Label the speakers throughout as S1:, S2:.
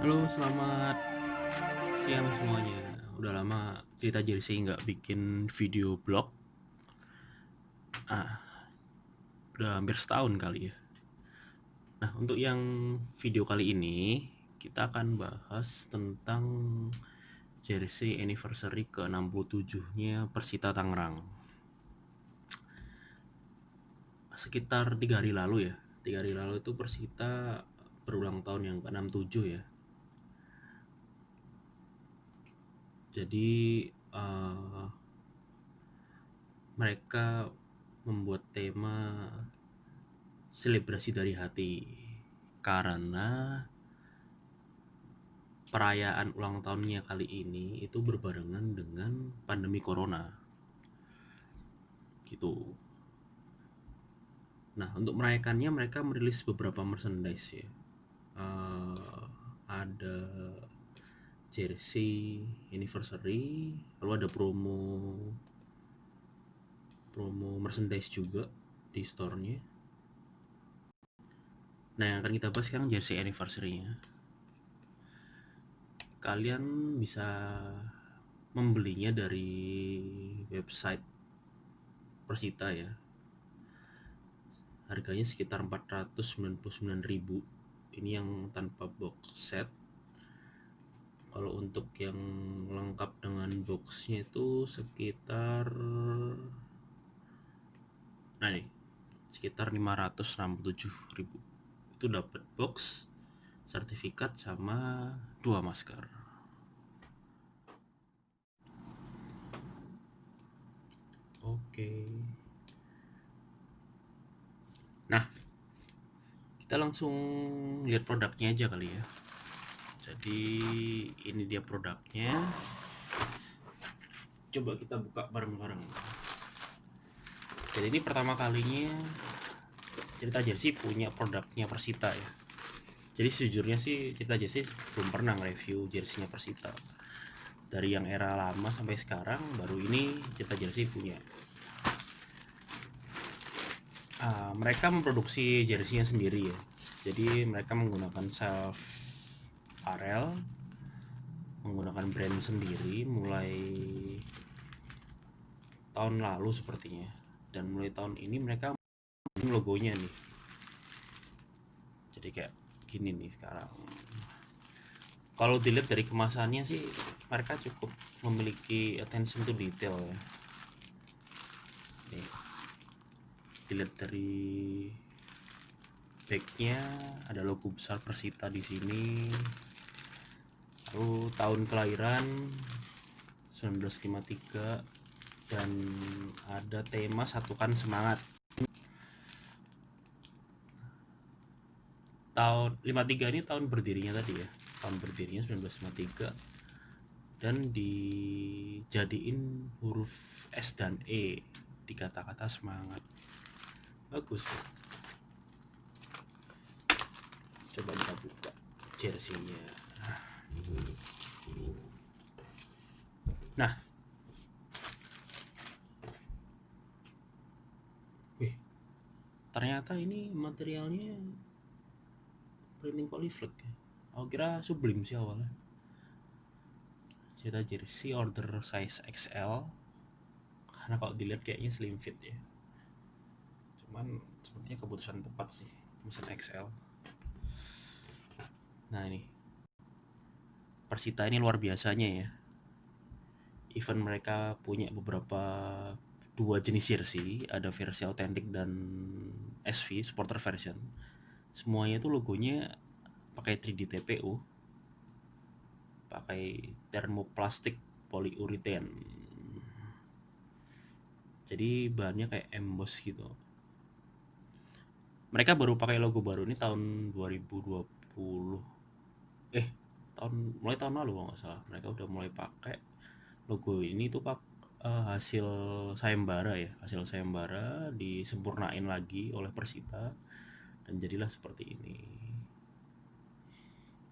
S1: Halo, selamat siang semuanya. Udah lama Cerita Jersey nggak bikin video blog. Ah, udah hampir setahun kali ya. Nah, untuk yang video kali ini kita akan bahas tentang Jersey anniversary ke-67-nya Persita Tangerang. Sekitar 3 hari lalu ya. 3 hari lalu itu Persita berulang tahun yang ke-67 ya. Jadi mereka membuat tema selebrasi dari hati karena perayaan ulang tahunnya kali ini itu berbarengan dengan pandemi corona gitu. Nah, untuk merayakannya mereka merilis beberapa merchandise ya. Ada jersey anniversary, lalu ada promo merchandise juga di store-nya. Nah, yang akan kita bahas sekarang jersey anniversary-nya. Kalian bisa membelinya dari website Persita ya. Harganya sekitar 499.000. Ini yang tanpa box set. Kalau untuk yang lengkap dengan boxnya itu sekitar sekitar 567.000. Itu dapat box, sertifikat sama 2 masker. Oke. Nah, kita langsung lihat produknya aja kali ya. Jadi ini dia produknya. Coba kita buka bareng-bareng. Jadi ini pertama kalinya Cerita Jersey punya produknya Persita ya. Jadi sejujurnya sih Cerita Jersey belum pernah nge-review jersey-nya Persita. Dari yang era lama sampai sekarang baru ini Cerita Jersey punya. Mereka memproduksi jersey-nya sendiri ya. Jadi mereka menggunakan self apparel, menggunakan brand sendiri mulai tahun lalu sepertinya. Dan mulai tahun ini mereka logonya nih. Jadi kayak gini nih sekarang. Kalau dilihat dari kemasannya sih mereka cukup memiliki attention to detail ya. Nih, dilihat dari backnya ada logo besar Persita di sini. Lalu tahun kelahiran 1953 dan ada tema satukan semangat. Tahun 53 ini tahun berdirinya tadi ya. Tahun berdirinya 1953 dan dijadiin huruf S dan E di kata-kata semangat. Bagus. Coba kita buka jersey-nya. Nah, ternyata ini materialnya printing polyflex ya. Aku kira Sublime sih awalnya. Cerita jersey order size XL karena kalau dilihat kayaknya slim fit ya. Cuman sepertinya keputusan tepat sih pesan XL. Nah ini Persita ini luar biasanya ya. Event mereka punya beberapa dua jenis jersey, ada versi autentik dan SV supporter version. Semuanya itu logonya pakai 3D TPU, pakai thermoplastik polyurethane. Jadi bahannya kayak emboss gitu. Mereka baru pakai logo baru ini tahun 2020. Mulai tahun lalu kalau nggak salah. Mereka udah mulai pakai logo ini tuh hasil sayembara ya. Hasil sayembara disempurnain lagi oleh Persita dan jadilah seperti ini.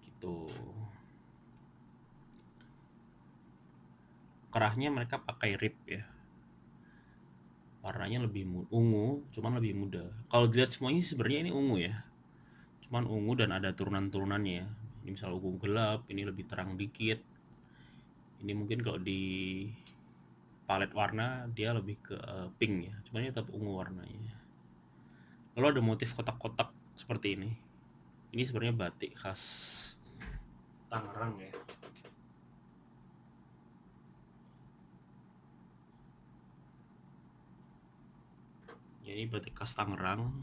S1: Gitu. Kerahnya mereka pakai rib ya. Warnanya lebih ungu, cuman lebih muda. Kalau dilihat semuanya sebenarnya ini ungu ya. Cuman ungu dan ada turunan-turunannya ya. Ini misal ungu gelap, ini lebih terang dikit. Ini mungkin kalau di palet warna dia lebih ke pink ya, cuman ini tetap ungu warnanya. Lalu ada motif kotak-kotak seperti ini. Ini sebenarnya batik khas Tangerang ya. Ini batik khas Tangerang.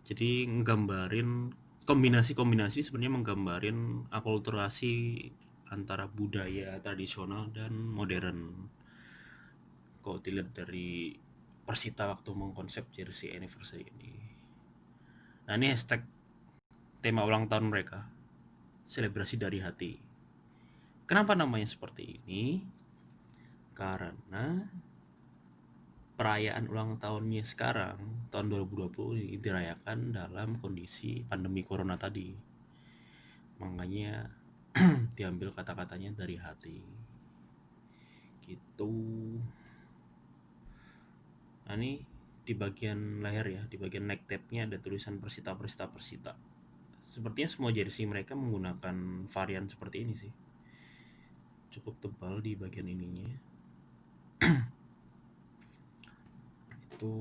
S1: Jadi nggambarin kombinasi-kombinasi sebenarnya menggambarin akulturasi antara budaya tradisional dan modern. Kalau dilihat dari Persita waktu mengkonsep jersey anniversary ini. Nah, ini hashtag tema ulang tahun mereka, selebrasi dari hati. Kenapa namanya seperti ini? Karena perayaan ulang tahunnya sekarang, tahun 2020 ini dirayakan dalam kondisi pandemi corona tadi. Makanya diambil kata-katanya dari hati. Gitu. Nah, ini di bagian leher ya, di bagian neck tab-nya ada tulisan Persita, Persita, Persita. Sepertinya semua jersey mereka menggunakan varian seperti ini sih. Cukup tebal di bagian ininya. Itu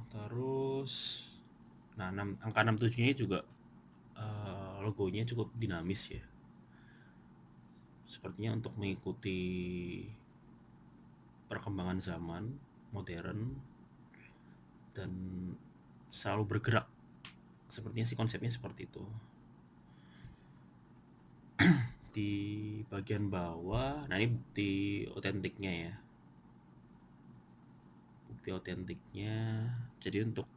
S1: terus nah angka 67-nya juga logonya cukup dinamis ya. Sepertinya untuk mengikuti perkembangan zaman modern dan selalu bergerak. Sepertinya sih konsepnya seperti itu. Di bagian bawah, nah ini bukti otentiknya ya. Bukti otentiknya. Jadi untuk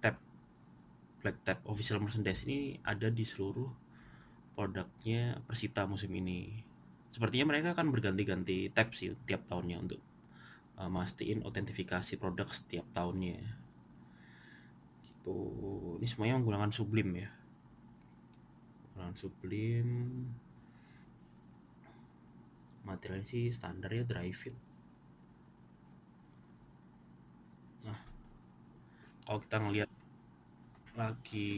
S1: tab Black Tab Official Merchandise ini ada di seluruh produknya Persita musim ini. Sepertinya mereka akan berganti-ganti tab sih tiap tahunnya untuk mastiin autentifikasi produk setiap tahunnya. Gitu. Ini semuanya menggunakan Sublime ya. Menggunakan Sublime. Materialnya sih standar ya, dry fit. Nah, kalau kita ngelihat lagi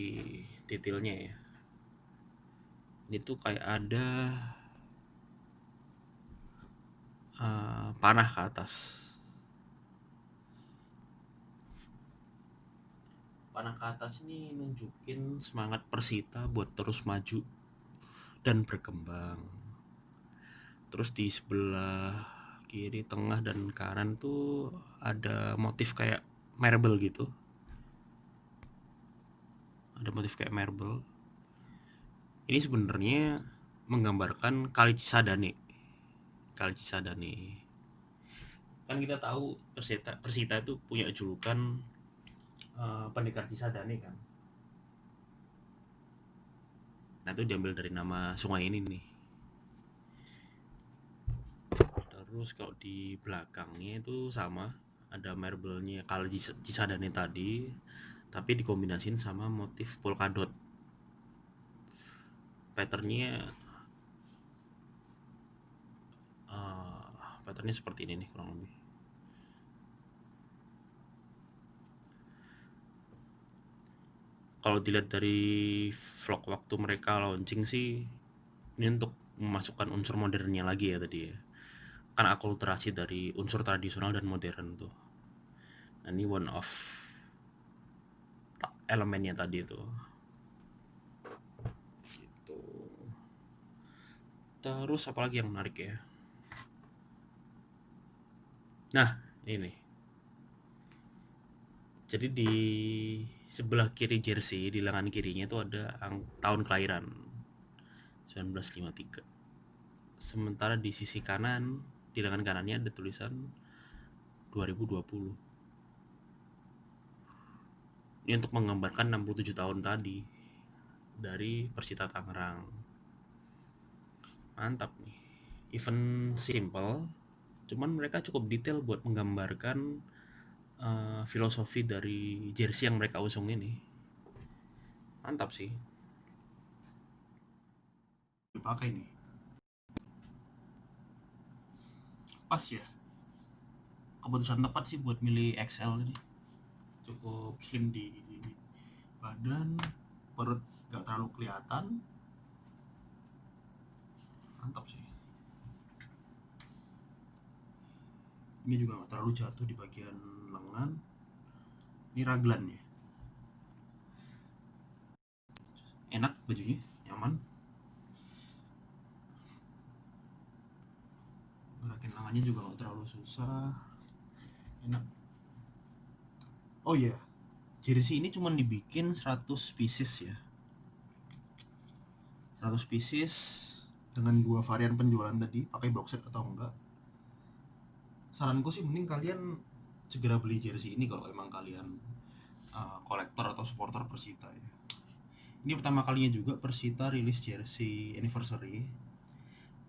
S1: detailnya ya, ini tuh kayak ada panah ke atas. Panah ke atas ini nunjukin semangat Persita buat terus maju dan berkembang. Terus di sebelah kiri, tengah, dan kanan tuh ada motif kayak marble gitu. Ada motif kayak marble. Ini sebenarnya menggambarkan Kali Cisadane. Kali Cisadane. Kan kita tahu Persita itu punya julukan Pendekar Cisadane kan. Nah, itu diambil dari nama sungai ini nih. Terus kalau di belakangnya itu sama, ada marble-nya Kali Cisadane tadi, tapi dikombinasiin sama motif polkadot. Patternnya seperti ini nih kurang lebih. Kalau dilihat dari vlog waktu mereka launching sih, ini untuk memasukkan unsur modernnya lagi ya tadi ya. Kan akulturasi dari unsur tradisional dan modern tuh. Nah, ini one of elemennya tadi tuh. Gitu. Terus apalagi yang menarik ya? Nah, ini. Jadi di sebelah kiri jersey, di lengan kirinya itu ada tahun kelahiran 1953. Sementara di sisi kanan, di lengan kanannya ada tulisan 2020. Ini untuk menggambarkan 67 tahun tadi dari Persita Tangerang. Mantap nih. Event simple, cuman mereka cukup detail buat menggambarkan filosofi dari jersey yang mereka usung ini. Mantap sih. Dipakai nih. Pas ya. Keputusan tepat sih buat milih XL ini. Cukup slim di badan, perut gak terlalu kelihatan, Mantap sih. Ini juga nggak terlalu jatuh di bagian lengan. Ini raglan ya. Enak bajunya, nyaman. Gerakin lengannya juga nggak terlalu susah. Enak. Oh iya, jersey ini cuma dibikin 100 pieces ya. 100 pieces dengan 2 varian penjualan tadi, pakai box set atau enggak. Saranku sih mending kalian segera beli jersey ini kalau emang kalian kolektor atau supporter Persita ya. Ini pertama kalinya juga Persita rilis jersey anniversary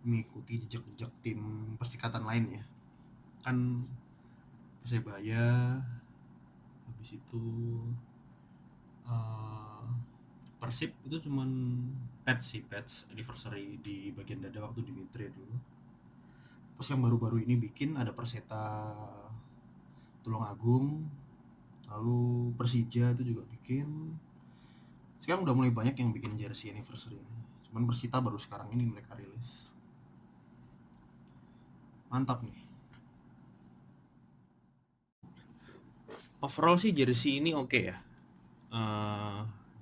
S1: mengikuti jejak-jejak tim persikatan lain ya. Kan Persebaya, habis itu Persib itu cuman patch anniversary di bagian dada waktu di Mitre dulu. Terus yang baru-baru ini bikin ada Perseta Tulungagung, lalu Persija itu juga bikin. Sekarang udah mulai banyak yang bikin jersey anniversary. Cuman Persita baru sekarang ini mereka rilis. Mantap nih. Overall sih jersey ini oke ya.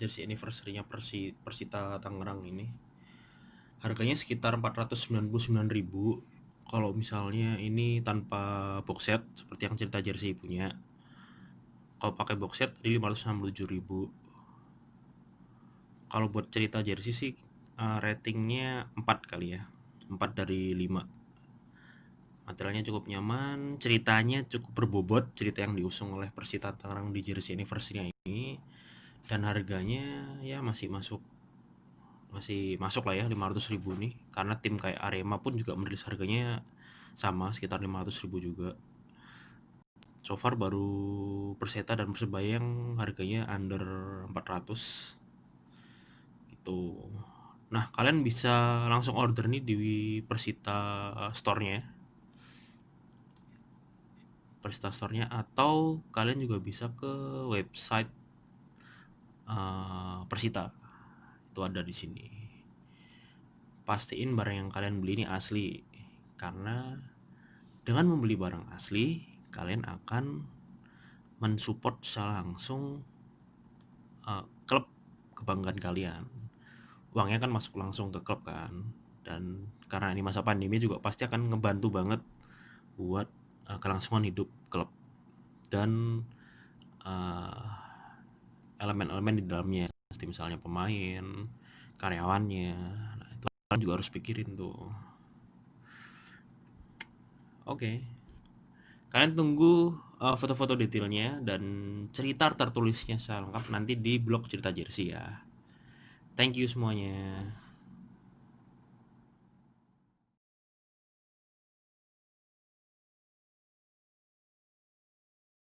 S1: Jersey anniversary-nya Persita Tangerang ini harganya sekitar 499.000. Kalau misalnya ini tanpa box set seperti yang cerita jersey punya. Kalau pakai box set di 567.000. Kalau buat cerita jersey sih ratingnya 4 kali ya. 4 dari 5. Materialnya cukup nyaman, ceritanya cukup berbobot, cerita yang diusung oleh Persita Tangerang di jersey anniversary ini, dan harganya ya masih masuk lah ya 500.000 nih, karena tim kayak Arema pun juga merilis harganya sama sekitar 500.000 juga. So far baru Perseta dan Persebaya yang harganya under 400 gitu. Nah, kalian bisa langsung order nih di Persita store-nya. Persita store-nya, atau kalian juga bisa ke website Persita. Itu ada di sini. Pastiin barang yang kalian beli ini asli, karena dengan membeli barang asli kalian akan mensupport secara langsung klub kebanggaan kalian. Uangnya kan masuk langsung ke klub kan, dan karena ini masa pandemi juga pasti akan ngebantu banget buat kelangsungan hidup klub dan elemen-elemen di dalamnya, seperti misalnya pemain, karyawannya. Nah, itu kalian juga harus pikirin tuh. Oke. Kalian tunggu foto-foto detailnya dan cerita tertulisnya secara lengkap nanti di blog cerita jersey ya. Thank you semuanya.